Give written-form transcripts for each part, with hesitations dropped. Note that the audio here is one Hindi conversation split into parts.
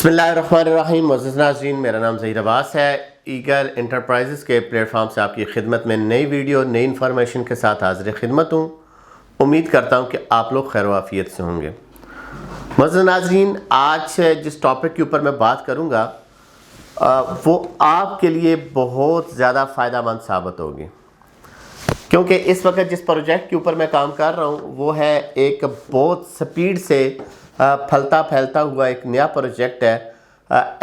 बिस्मिल्लाहिर्रहमानिर्रहीम। मुअज़्ज़िज़ नाज़रीन, मेरा नाम ज़हीर अब्बास है। ईगल इंटरप्राइजेज़ के प्लेटफॉर्म से आपकी खिदमत में नई वीडियो नई इन्फॉर्मेशन के साथ हाज़िर खिदमत हूँ। उम्मीद करता हूँ कि आप लोग खैर वाफ़ियत से होंगे। मुअज़्ज़िज़ नाज़रीन, आज जिस टॉपिक के ऊपर मैं बात करूँगा वो आपके लिए बहुत ज़्यादा फ़ायदेमंद साबित होगी, क्योंकि इस वक्त जिस प्रोजेक्ट के ऊपर मैं काम कर रहा हूँ वो है एक बहुत स्पीड से फलता फैलता हुआ एक नया प्रोजेक्ट है।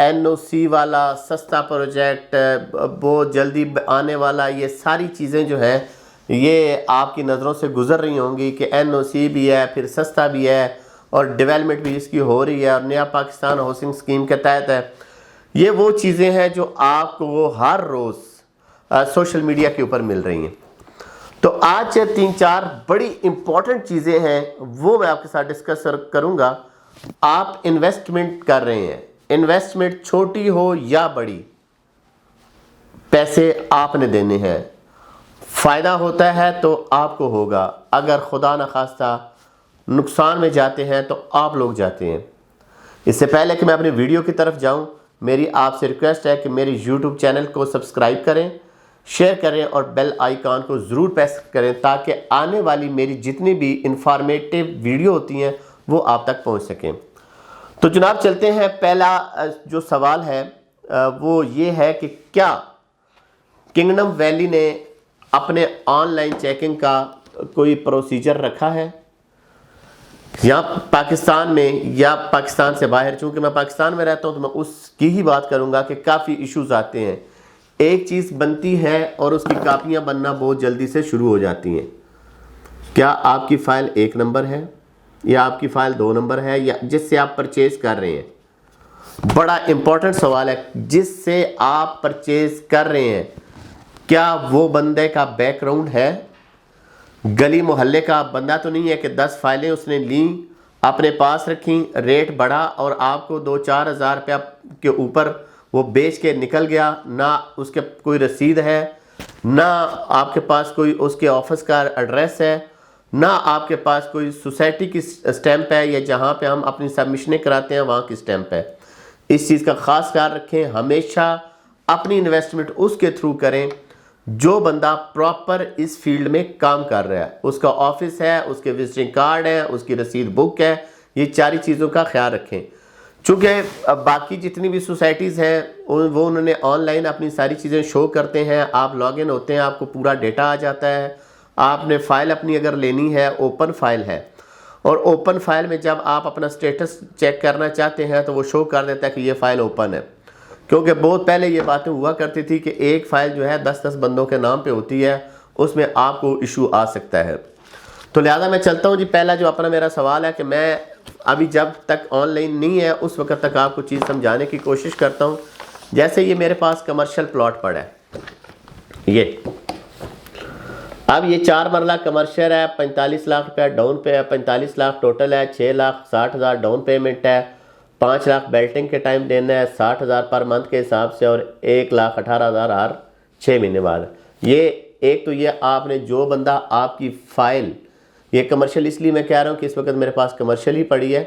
एनओसी वाला सस्ता प्रोजेक्ट, बहुत जल्दी आने वाला। ये सारी चीज़ें जो हैं ये आपकी नज़रों से गुज़र रही होंगी कि एनओसी भी है, फिर सस्ता भी है और डेवलपमेंट भी इसकी हो रही है और नया पाकिस्तान हाउसिंग स्कीम के तहत है। ये वो चीज़ें हैं जो आपको हर रोज़ सोशल मीडिया के ऊपर मिल रही हैं। तो आज 3-4 बड़ी इंपॉर्टेंट चीज़ें हैं वो मैं आपके साथ डिस्कस करूंगा। आप इन्वेस्टमेंट कर रहे हैं, इन्वेस्टमेंट छोटी हो या बड़ी, पैसे आपने देने हैं। फ़ायदा होता है तो आपको होगा, अगर खुदा न खास्ता नुकसान में जाते हैं तो आप लोग जाते हैं। इससे पहले कि मैं अपनी वीडियो की तरफ जाऊं, मेरी आपसे रिक्वेस्ट है कि मेरी YouTube चैनल को सब्सक्राइब करें, शेयर करें और बेल आइकॉन को ज़रूर प्रेस करें ताकि आने वाली मेरी जितनी भी इंफॉर्मेटिव वीडियो होती हैं वो आप तक पहुंच सकें। तो जनाब चलते हैं। पहला जो सवाल है वो ये है कि क्या किंगडम वैली ने अपने ऑनलाइन चेकिंग का कोई प्रोसीजर रखा है या पाकिस्तान में या पाकिस्तान से बाहर। चूँकि मैं पाकिस्तान में रहता हूँ तो मैं उसकी ही बात करूँगा कि काफ़ी इश्यूज़ आते हैं। एक चीज़ बनती है और उसकी कापियां बनना बहुत जल्दी से शुरू हो जाती हैं। क्या आपकी फ़ाइल 1 नंबर है या आपकी फ़ाइल 2 नंबर है, या जिससे आप परचेज़ कर रहे हैं। बड़ा इंपॉर्टेंट सवाल है, जिससे आप परचेज़ कर रहे हैं क्या वो बंदे का बैकग्राउंड है, गली मोहल्ले का बंदा तो नहीं है कि 10 फाइलें उसने ली, अपने पास रखी, रेट बढ़ा और आपको 2-4 हज़ार रुपया के ऊपर वो बेच के निकल गया। ना उसके कोई रसीद है, ना आपके पास कोई उसके ऑफिस का एड्रेस है, ना आपके पास कोई सोसाइटी की स्टैंप है या जहाँ पे हम अपनी सबमिशनें कराते हैं वहाँ की स्टैंप है। इस चीज़ का ख़ास ख्याल रखें। हमेशा अपनी इन्वेस्टमेंट उसके थ्रू करें जो बंदा प्रॉपर इस फील्ड में काम कर रहा है, उसका ऑफिस है, उसके विजिटिंग कार्ड है, उसकी रसीद बुक है। ये सारी चीज़ों का ख्याल रखें। चूँकि बाकी जितनी भी सोसाइटीज़ हैं वो उन्होंने ऑनलाइन अपनी सारी चीज़ें शो करते हैं। आप लॉगिन होते हैं, आपको पूरा डेटा आ जाता है। आपने फ़ाइल अपनी अगर लेनी है, ओपन फाइल है, और ओपन फाइल में जब आप अपना स्टेटस चेक करना चाहते हैं तो वो शो कर देता है कि ये फ़ाइल ओपन है। क्योंकि बहुत पहले ये बातें हुआ करती थी कि एक फ़ाइल जो है 10-10 बंदों के नाम पे होती है, उसमें आपको इशू आ सकता है। तो लिहाजा मैं चलता हूँ जी। पहला जो अपना मेरा सवाल है कि मैं अभी जब तक ऑनलाइन नहीं है उस वक्त तक आपको चीज़ समझाने की कोशिश करता हूँ। जैसे ये मेरे पास कमर्शियल प्लॉट पड़ा है, ये अब ये 4 मरला कमर्शियल है, 45 लाख रुपया डाउन पे है, 45 लाख टोटल है, 6,60,000 डाउन पेमेंट है, 5 लाख बेल्टिंग के टाइम देना है, 60,000 पर मंथ के हिसाब से और 1,18,000 हर 6 महीने बाद। ये एक तो ये आपने जो बंदा आपकी फ़ाइल, ये कमर्शियल इसलिए मैं कह रहा हूँ कि इस वक्त मेरे पास कमर्शियल ही पड़ी है।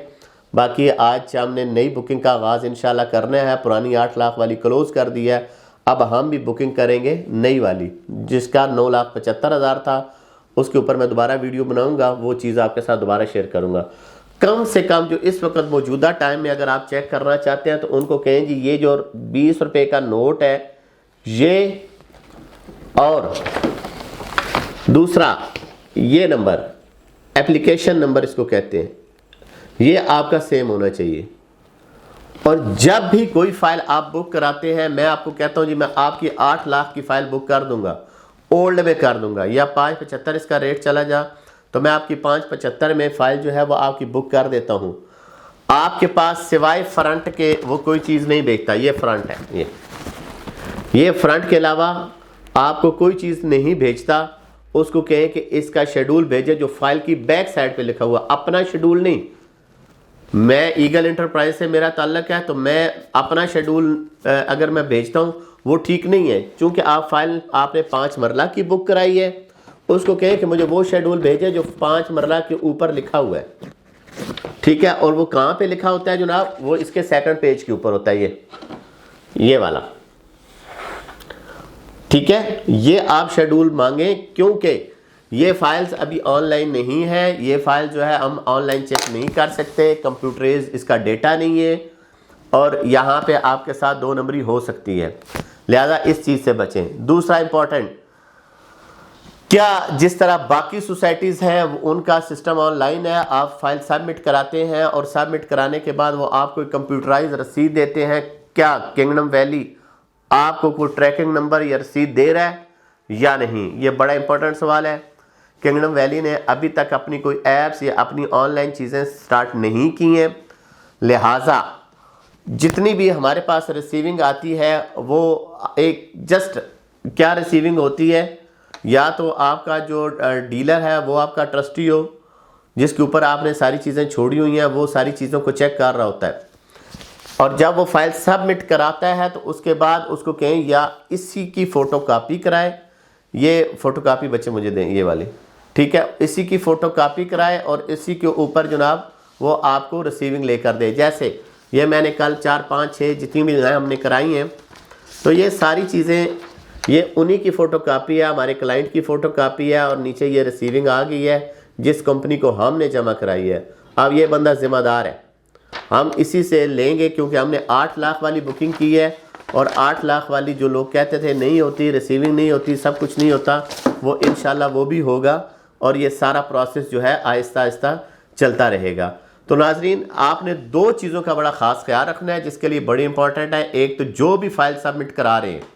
बाकी आज हमने नई बुकिंग का आगाज़ इंशाल्लाह करना है। पुरानी 8 लाख वाली क्लोज़ कर दी है, अब हम भी बुकिंग करेंगे नई वाली जिसका 9,75,000 था। उसके ऊपर मैं दोबारा वीडियो बनाऊंगा, वो चीज़ आपके साथ दोबारा शेयर करूंगा। कम से कम जो इस वक्त मौजूदा टाइम में अगर आप चेक करना चाहते हैं तो उनको कहें जी ये जो 20 रुपये का नोट है ये, और दूसरा ये नंबर, एप्लीकेशन नंबर इसको कहते हैं, ये आपका सेम होना चाहिए। और जब भी कोई फाइल आप बुक कराते हैं, मैं आपको कहता हूं जी मैं आपकी 8 लाख की फाइल बुक कर दूंगा, ओल्ड में कर दूंगा, या 575 इसका रेट चला जा तो मैं आपकी 575 में फाइल जो है वो आपकी बुक कर देता हूं। आपके पास सिवाय फ्रंट के वो कोई चीज़ नहीं बेचता। ये फ्रंट है, ये फ्रंट के अलावा आपको कोई चीज़ नहीं भेजता। उसको कहें कि इसका शेड्यूल भेजे जो फाइल की बैक साइड पे लिखा हुआ, अपना शेड्यूल नहीं। मैं ईगल इंटरप्राइज से मेरा ताल्लुक है तो मैं अपना शेड्यूल अगर मैं भेजता हूँ वो ठीक नहीं है। चूँकि आप फाइल आपने 5 मरला की बुक कराई है, उसको कहें कि मुझे वो शेड्यूल भेजे जो 5 मरला के ऊपर लिखा हुआ है। ठीक है, और वो कहाँ पे लिखा होता है जनाब, वो इसके सेकंड पेज के ऊपर होता है, ये वाला। ठीक है, ये आप शेड्यूल मांगे क्योंकि ये फाइल्स अभी ऑनलाइन नहीं है, ये फाइल जो है हम ऑनलाइन चेक नहीं कर सकते, कंप्यूटराइज इसका डेटा नहीं है और यहाँ पे आपके साथ 2 नंबरी हो सकती है, लिहाजा इस चीज़ से बचें। दूसरा इंपॉर्टेंट, क्या जिस तरह बाकी सोसाइटीज़ हैं उनका सिस्टम ऑनलाइन है, आप फाइल सबमिट कराते हैं और सबमिट कराने के बाद वो आपको कंप्यूटराइज रसीद देते हैं, क्या किंगडम वैली आपको कोई ट्रैकिंग नंबर या रसीद दे रहा है या नहीं? ये बड़ा इंपॉर्टेंट सवाल है। किंगडम वैली ने अभी तक अपनी कोई ऐप्स या अपनी ऑनलाइन चीज़ें स्टार्ट नहीं की हैं, लिहाजा जितनी भी हमारे पास रिसीविंग आती है वो एक जस्ट क्या रिसीविंग होती है, या तो आपका जो डीलर है वो आपका ट्रस्टी हो जिसके ऊपर आपने सारी चीज़ें छोड़ी हुई हैं, वो सारी चीज़ों को चेक कर रहा होता है, और जब वो फाइल सबमिट कराता है तो उसके बाद उसको कहें या इसी की फ़ोटो कापी कराए, ये फ़ोटो कापी बच्चे मुझे दें ये वाली, ठीक है, इसी की फ़ोटो कापी कराए और इसी के ऊपर जनाब वो आपको रिसीविंग लेकर दे। जैसे ये मैंने कल 4, 5, 6 जितनी भी हमने कराई हैं, तो ये सारी चीज़ें ये उन्हीं की फ़ोटो कापी है, हमारे क्लाइंट की फ़ोटो कापी है और नीचे ये रिसीविंग आ गई है जिस कंपनी को हमने जमा कराई है। अब ये बंदा ज़िम्मेदार है, हम इसी से लेंगे क्योंकि हमने 8 लाख वाली बुकिंग की है और 8 लाख वाली जो लोग कहते थे नहीं होती, रिसीविंग नहीं होती, सब कुछ नहीं होता, वो इंशाल्लाह वो भी होगा और ये सारा प्रोसेस जो है आहिस्ता आहिस्ता चलता रहेगा। तो नाजरीन, आपने 2 चीज़ों का बड़ा ख़ास ख्याल रखना है जिसके लिए बड़ी इंपॉर्टेंट है। एक तो जो भी फाइल सबमिट करा रहे हैं,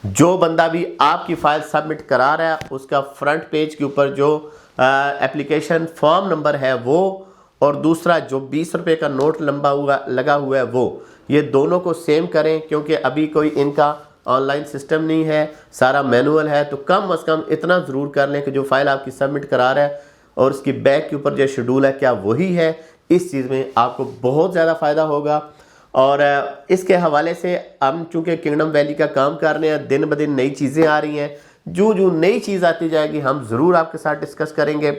जो बंदा भी आपकी फ़ाइल सबमिट करा रहा है उसका फ्रंट पेज के ऊपर जो एप्लीकेशन फॉर्म नंबर है वो, और दूसरा जो 20 रुपये का नोट लगा हुआ है वो, ये दोनों को सेम करें क्योंकि अभी कोई इनका ऑनलाइन सिस्टम नहीं है, सारा मैनुअल है। तो कम से कम इतना ज़रूर कर लें कि जो फाइल आपकी सबमिट करा रहा है और उसकी बैक के ऊपर जो शेड्यूल है क्या वही है, इस चीज़ में आपको बहुत ज़्यादा फ़ायदा होगा। और इसके हवाले से हम चूँकि किंगडम वैली का काम कर रहे हैं, दिन ब दिन नई चीज़ें आ रही हैं, जो नई चीज़ आती जाएगी हम ज़रूर आपके साथ डिस्कस करेंगे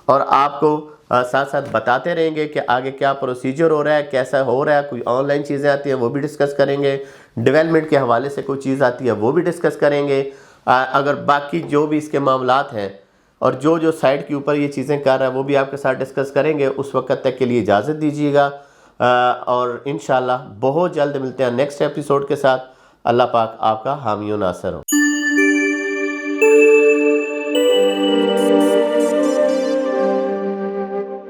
और आपको साथ साथ बताते रहेंगे कि आगे क्या प्रोसीजर हो रहा है, कैसा हो रहा है। कोई ऑनलाइन चीज़ें आती हैं वो भी डिस्कस करेंगे, डेवलपमेंट के हवाले से कोई चीज़ आती है वो भी डिस्कस करेंगे। अगर बाकी जो भी इसके मामलात हैं और जो जो साइट के ऊपर ये चीज़ें कर रहा है वो भी आपके साथ डिस्कस करेंगे। उस वक्त तक के लिए इजाज़त दीजिएगा और इंशाल्लाह बहुत जल्द मिलते हैं नेक्स्ट एपिसोड के साथ। अल्लाह पाक आपका हामी व नासर हो।